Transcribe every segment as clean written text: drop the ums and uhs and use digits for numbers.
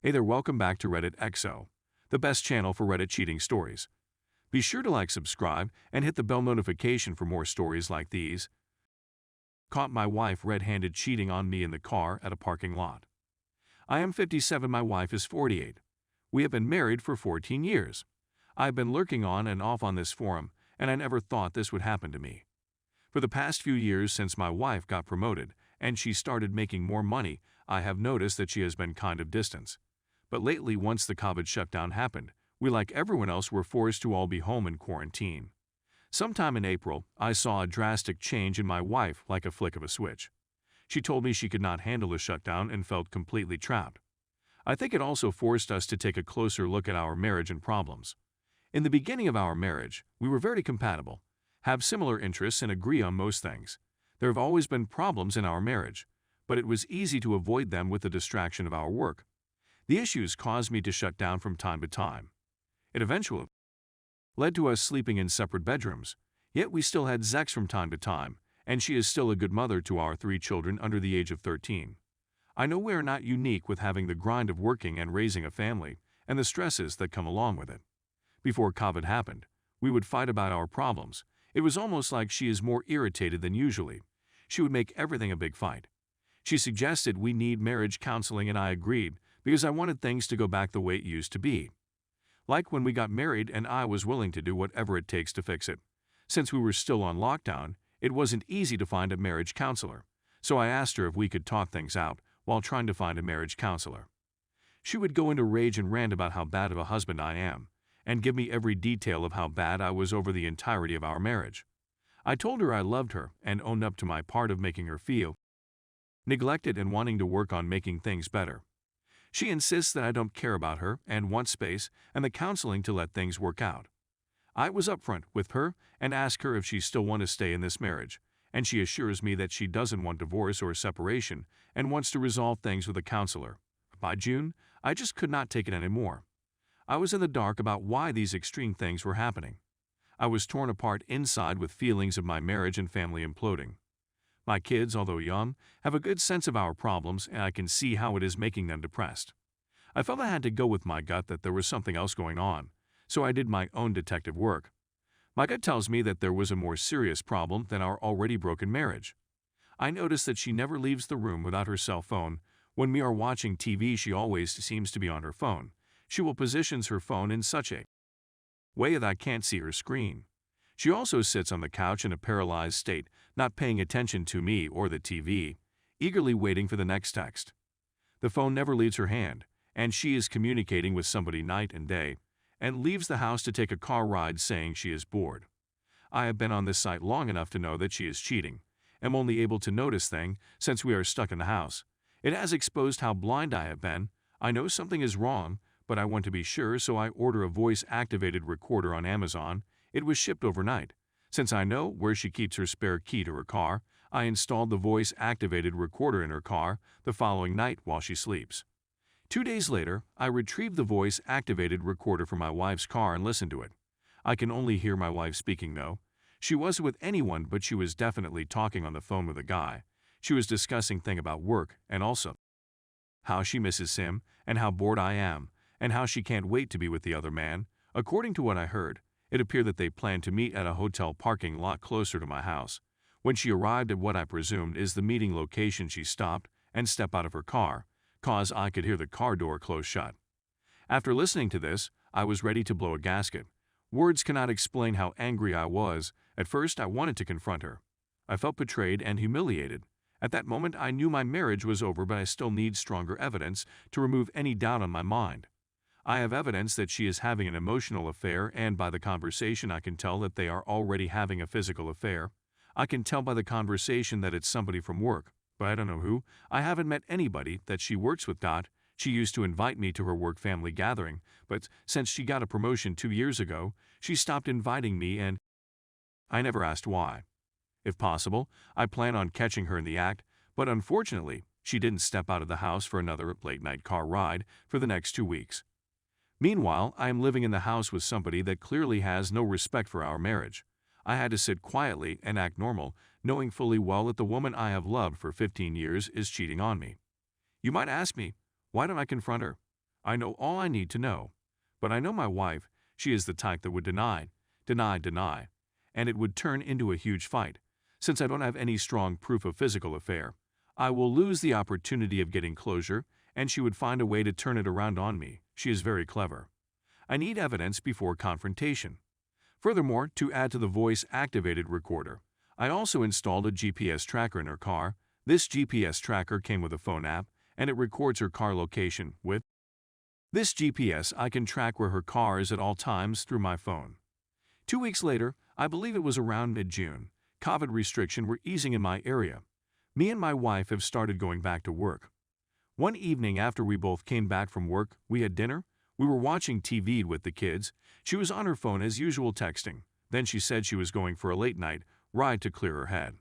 Hey there, welcome back to Reddit XO, the best channel for Reddit cheating stories. Be sure to like, subscribe, and hit the bell notification for more stories like these. Caught my wife red-handed cheating on me in the car at a parking lot. I am 57, my wife is 48. We have been married for 14 years. I've been lurking on and off on this forum, and I never thought this would happen to me. For the past few years since my wife got promoted and she started making more money, I have noticed that she has been kind of distant. But lately, once the COVID shutdown happened, we, like everyone else, were forced to all be home in quarantine. Sometime in April, I saw a drastic change in my wife like a flick of a switch. She told me she could not handle the shutdown and felt completely trapped. I think it also forced us to take a closer look at our marriage and problems. In the beginning of our marriage, we were very compatible, have similar interests, and agree on most things. There have always been problems in our marriage, but it was easy to avoid them with the distraction of our work. The issues caused me to shut down from time to time. It eventually led to us sleeping in separate bedrooms, yet we still had sex from time to time, and she is still a good mother to our 3 children under the age of 13. I know we are not unique with having the grind of working and raising a family, and the stresses that come along with it. Before COVID happened, we would fight about our problems. It was almost like she is more irritated than usually. She would make everything a big fight. She suggested we need marriage counseling, and I agreed, because I wanted things to go back the way it used to be. Like when we got married, and I was willing to do whatever it takes to fix it. Since we were still on lockdown, it wasn't easy to find a marriage counselor, so I asked her if we could talk things out while trying to find a marriage counselor. She would go into rage and rant about how bad of a husband I am, and give me every detail of how bad I was over the entirety of our marriage. I told her I loved her and owned up to my part of making her feel neglected and wanting to work on making things better. She insists that I don't care about her and want space and the counseling to let things work out. I was upfront with her and asked her if she still wants to stay in this marriage, and she assures me that she doesn't want divorce or separation and wants to resolve things with a counselor. By June, I just could not take it anymore. I was in the dark about why these extreme things were happening. I was torn apart inside with feelings of my marriage and family imploding. My kids, although young, have a good sense of our problems, and I can see how it is making them depressed. I felt I had to go with my gut that there was something else going on, so I did my own detective work. My gut tells me that there was a more serious problem than our already broken marriage. I noticed that she never leaves the room without her cell phone. When we are watching TV, she always seems to be on her phone. She will position her phone in such a way that I can't see her screen. She also sits on the couch in a paralyzed state, not paying attention to me or the TV, eagerly waiting for the next text. The phone never leaves her hand, and she is communicating with somebody night and day, and leaves the house to take a car ride saying she is bored. I have been on this site long enough to know that she is cheating. I'm only able to notice things since we are stuck in the house. It has exposed how blind I have been. I know something is wrong, but I want to be sure, so I order a voice-activated recorder on Amazon. It was shipped overnight. Since I know where she keeps her spare key to her car, I installed the voice-activated recorder in her car the following night while she sleeps. 2 days later, I retrieved the voice-activated recorder from my wife's car and listened to it. I can only hear my wife speaking, though. She wasn't with anyone, but she was definitely talking on the phone with a guy. She was discussing things about work and also how she misses him and how bored I am and how she can't wait to be with the other man. According to what I heard, it appeared that they planned to meet at a hotel parking lot closer to my house. When she arrived at what I presumed is the meeting location, she stopped and stepped out of her car, cause I could hear the car door close shut. After listening to this, I was ready to blow a gasket. Words cannot explain how angry I was. At first, I wanted to confront her. I felt betrayed and humiliated. At that moment, I knew my marriage was over, but I still need stronger evidence to remove any doubt on my mind. I have evidence that she is having an emotional affair, and by the conversation I can tell that they are already having a physical affair. I can tell by the conversation that it's somebody from work, but I don't know who. I haven't met anybody that she works with. She used to invite me to her work family gathering, but since she got a promotion 2 years ago, she stopped inviting me, and I never asked why. If possible, I plan on catching her in the act, but unfortunately, she didn't step out of the house for another late-night car ride for the next 2 weeks. Meanwhile, I am living in the house with somebody that clearly has no respect for our marriage. I had to sit quietly and act normal, knowing fully well that the woman I have loved for 15 years is cheating on me. You might ask me, why don't I confront her? I know all I need to know. But I know my wife, she is the type that would deny, and it would turn into a huge fight. Since I don't have any strong proof of physical affair, I will lose the opportunity of getting closure, and she would find a way to turn it around on me. She is very clever. I need evidence before confrontation. Furthermore, to add to the voice-activated recorder, I also installed a GPS tracker in her car. This GPS tracker came with a phone app, and it records her car location. With this GPS, I can track where her car is at all times through my phone. 2 weeks later, I believe it was around mid-June, COVID restrictions were easing in my area. Me and my wife have started going back to work. One evening after we both came back from work, we had dinner. We were watching TV with the kids. She was on her phone as usual texting. Then she said she was going for a late-night ride to clear her head.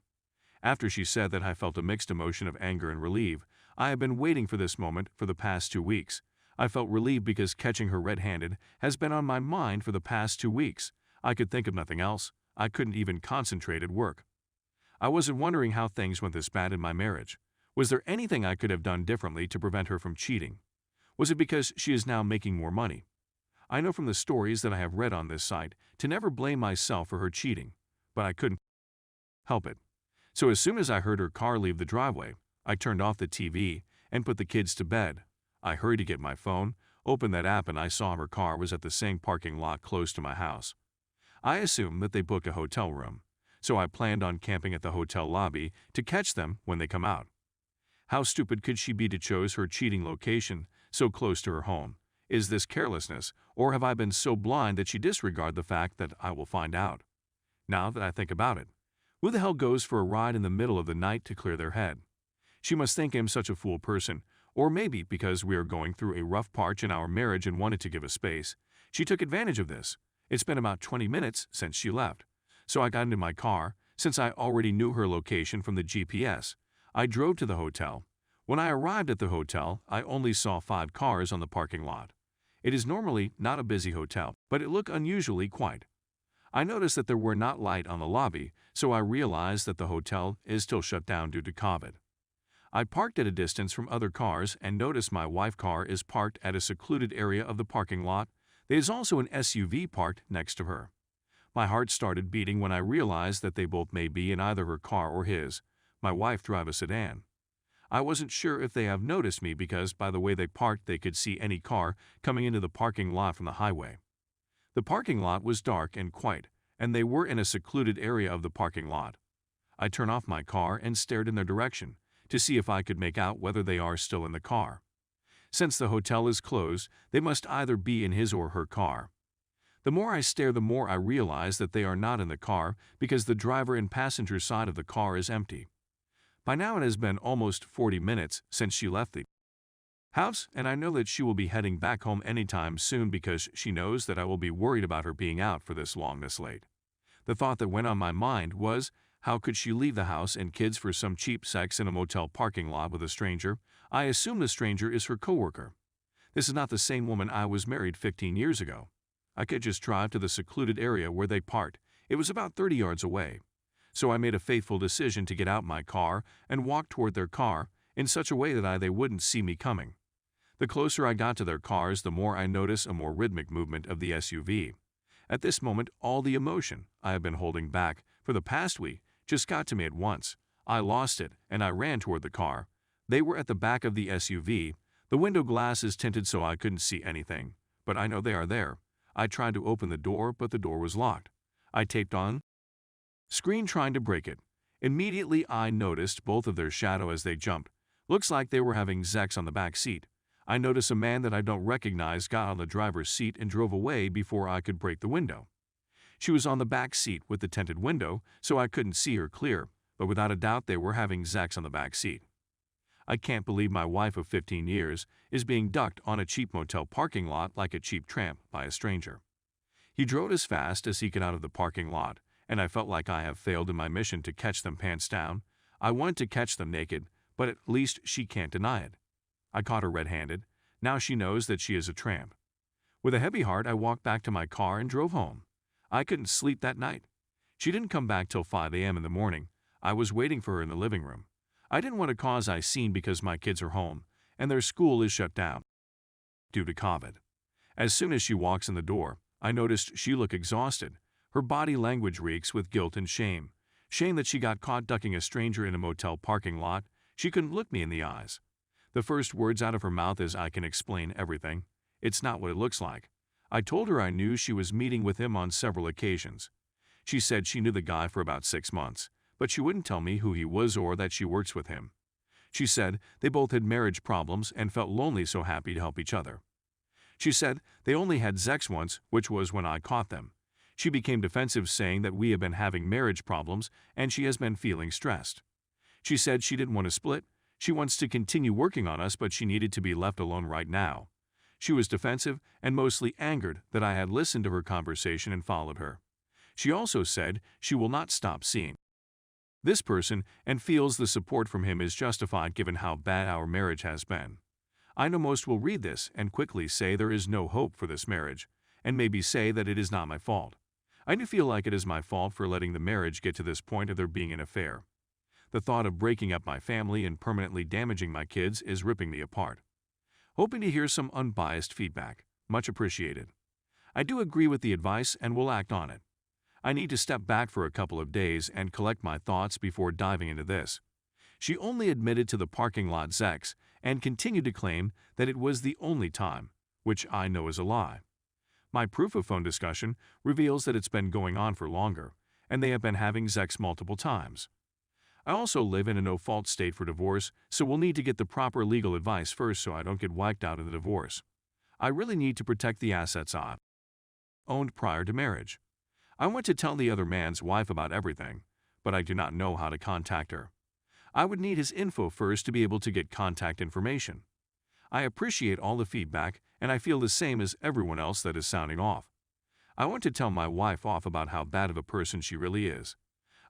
After she said that, I felt a mixed emotion of anger and relief. I have been waiting for this moment for the past 2 weeks. I felt relieved because catching her red-handed has been on my mind for the past 2 weeks. I could think of nothing else. I couldn't even concentrate at work. I wasn't wondering how things went this bad in my marriage. Was there anything I could have done differently to prevent her from cheating? Was it because she is now making more money? I know from the stories that I have read on this site to never blame myself for her cheating, but I couldn't help it. So as soon as I heard her car leave the driveway, I turned off the TV and put the kids to bed. I hurried to get my phone, opened that app, and I saw her car was at the same parking lot close to my house. I assumed that they booked a hotel room, so I planned on camping at the hotel lobby to catch them when they come out. How stupid could she be to choose her cheating location so close to her home? Is this carelessness, or have I been so blind that she disregarded the fact that I will find out? Now that I think about it, who the hell goes for a ride in the middle of the night to clear their head? She must think I'm such a fool person, or maybe because we are going through a rough patch in our marriage and wanted to give us space, she took advantage of this. It's been about 20 minutes since she left, so I got into my car. Since I already knew her location from the GPS, I drove to the hotel. When I arrived at the hotel, I only saw 5 cars on the parking lot. It is normally not a busy hotel, but it looked unusually quiet. I noticed that there were not lights on the lobby, so I realized that the hotel is still shut down due to COVID. I parked at a distance from other cars and noticed my wife's car is parked at a secluded area of the parking lot. There is also an SUV parked next to her. My heart started beating when I realized that they both may be in either her car or his. My wife drives a sedan. I wasn't sure if they have noticed me because by the way they parked they could see any car coming into the parking lot from the highway. The parking lot was dark and quiet, and they were in a secluded area of the parking lot. I turned off my car and stared in their direction to see if I could make out whether they are still in the car. Since the hotel is closed, they must either be in his or her car. The more I stare, the more I realize that they are not in the car because the driver and passenger side of the car is empty. By now it has been almost 40 minutes since she left the house, and I know that she will be heading back home anytime soon because she knows that I will be worried about her being out for this long this late. The thought that went on my mind was, how could she leave the house and kids for some cheap sex in a motel parking lot with a stranger? I assume the stranger is her coworker. This is not the same woman I was married 15 years ago. I could just drive to the secluded area where they parked. It was about 30 yards away. So I made a fateful decision to get out my car and walk toward their car in such a way that they wouldn't see me coming. The closer I got to their cars, the more I noticed a more rhythmic movement of the SUV. At this moment, all the emotion I have been holding back for the past week just got to me at once. I lost it, and I ran toward the car. They were at the back of the SUV. The window glass is tinted so I couldn't see anything, but I know they are there. I tried to open the door, but the door was locked. I taped on screen trying to break it. Immediately I noticed both of their shadow as they jumped. Looks like they were having sex on the back seat. I noticed a man that I don't recognize got on the driver's seat and drove away before I could break the window. She was on the back seat with the tinted window, so I couldn't see her clear, but without a doubt they were having sex on the back seat. I can't believe my wife of 15 years is being ducked on a cheap motel parking lot like a cheap tramp by a stranger. He drove as fast as he could out of the parking lot, and I felt like I have failed in my mission to catch them pants down. I wanted to catch them naked, but at least she can't deny it. I caught her red-handed. Now she knows that she is a tramp. With a heavy heart, I walked back to my car and drove home. I couldn't sleep that night. She didn't come back till 5 a.m. in the morning. I was waiting for her in the living room. I didn't want to cause a scene because my kids are home, and their school is shut down. due to COVID. As soon as she walks in the door, I noticed she looked exhausted. Her body language reeks with guilt and shame. Shame that she got caught ducking a stranger in a motel parking lot. She couldn't look me in the eyes. The first words out of her mouth is, "I can explain everything. It's not what it looks like." I told her I knew she was meeting with him on several occasions. She said she knew the guy for about 6 months, but she wouldn't tell me who he was or that she works with him. She said they both had marriage problems and felt lonely, so happy to help each other. She said they only had sex once, which was when I caught them. She became defensive, saying that we have been having marriage problems and she has been feeling stressed. She said she didn't want to split. She wants to continue working on us, but she needed to be left alone right now. She was defensive and mostly angered that I had listened to her conversation and followed her. She also said she will not stop seeing this person and feels the support from him is justified given how bad our marriage has been. I know most will read this and quickly say there is no hope for this marriage, and maybe say that it is not my fault. I do feel like it is my fault for letting the marriage get to this point of there being an affair. The thought of breaking up my family and permanently damaging my kids is ripping me apart. Hoping to hear some unbiased feedback. Much appreciated. I do agree with the advice and will act on it. I need to step back for a couple of days and collect my thoughts before diving into this. She only admitted to the parking lot sex and continued to claim that it was the only time, which I know is a lie. My proof of phone discussion reveals that it's been going on for longer, and they have been having sex multiple times. I also live in a no-fault state for divorce, so we'll need to get the proper legal advice first so I don't get wiped out in the divorce. I really need to protect the assets I owned prior to marriage. I want to tell the other man's wife about everything, but I do not know how to contact her. I would need his info first to be able to get contact information. I appreciate all the feedback, and I feel the same as everyone else that is sounding off. I want to tell my wife off about how bad of a person she really is.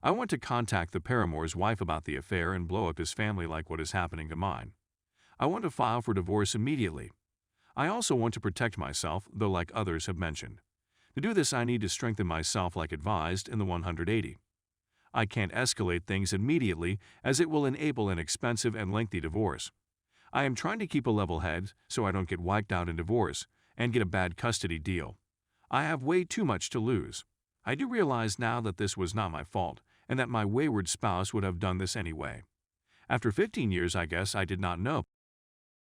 I want to contact the paramour's wife about the affair and blow up his family like what is happening to mine. I want to file for divorce immediately. I also want to protect myself, though like others have mentioned. To do this, I need to strengthen myself like advised in the 180. I can't escalate things immediately as it will enable an expensive and lengthy divorce. I am trying to keep a level head so I don't get wiped out in divorce and get a bad custody deal. I have way too much to lose. I do realize now that this was not my fault and that my wayward spouse would have done this anyway. After 15 years, I guess I did not know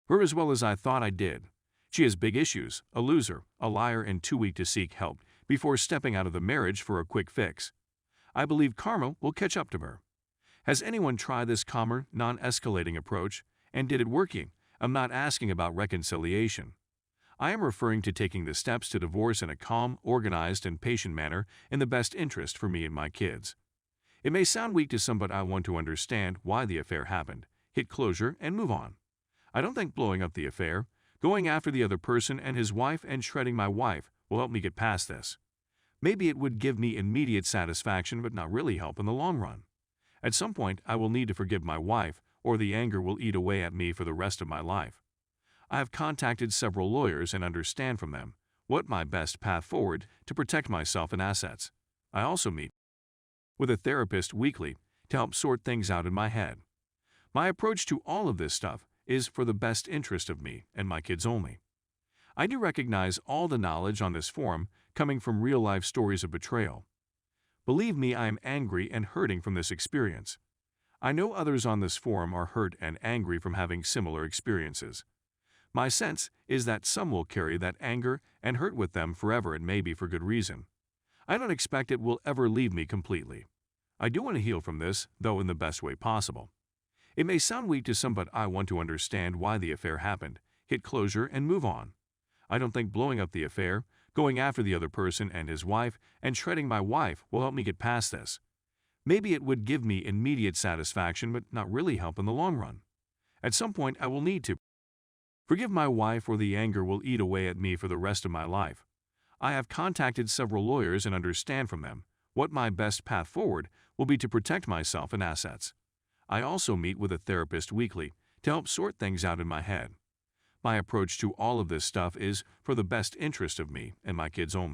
her as well as I thought I did. She has big issues, a loser, a liar, and too weak to seek help before stepping out of the marriage for a quick fix. I believe karma will catch up to her. Has anyone tried this calmer, non-escalating approach, and did it working? I'm not asking about reconciliation. I am referring to taking the steps to divorce in a calm, organized, and patient manner in the best interest for me and my kids. It may sound weak to some, but I want to understand why the affair happened, hit closure, and move on. I don't think blowing up the affair, going after the other person and his wife and shredding my wife will help me get past this. Maybe it would give me immediate satisfaction but not really help in the long run. At some point, I will need to forgive my wife or the anger will eat away at me for the rest of my life. I have contacted several lawyers and understand from them what my best path forward to protect myself and assets. I also meet with a therapist weekly to help sort things out in my head. My approach to all of this stuff is for the best interest of me and my kids only. I do recognize all the knowledge on this forum coming from real-life stories of betrayal. Believe me, I am angry and hurting from this experience. I know others on this forum are hurt and angry from having similar experiences. My sense is that some will carry that anger and hurt with them forever, and maybe for good reason. I don't expect it will ever leave me completely. I do want to heal from this, though in the best way possible. It may sound weak to some, but I want to understand why the affair happened, hit closure, and move on. I don't think blowing up the affair, going after the other person and his wife, and shredding my wife will help me get past this. Maybe it would give me immediate satisfaction, but not really help in the long run. At some point, I will need to forgive my wife or the anger will eat away at me for the rest of my life. I have contacted several lawyers and understand from them what my best path forward will be to protect myself and assets. I also meet with a therapist weekly to help sort things out in my head. My approach to all of this stuff is for the best interest of me and my kids only.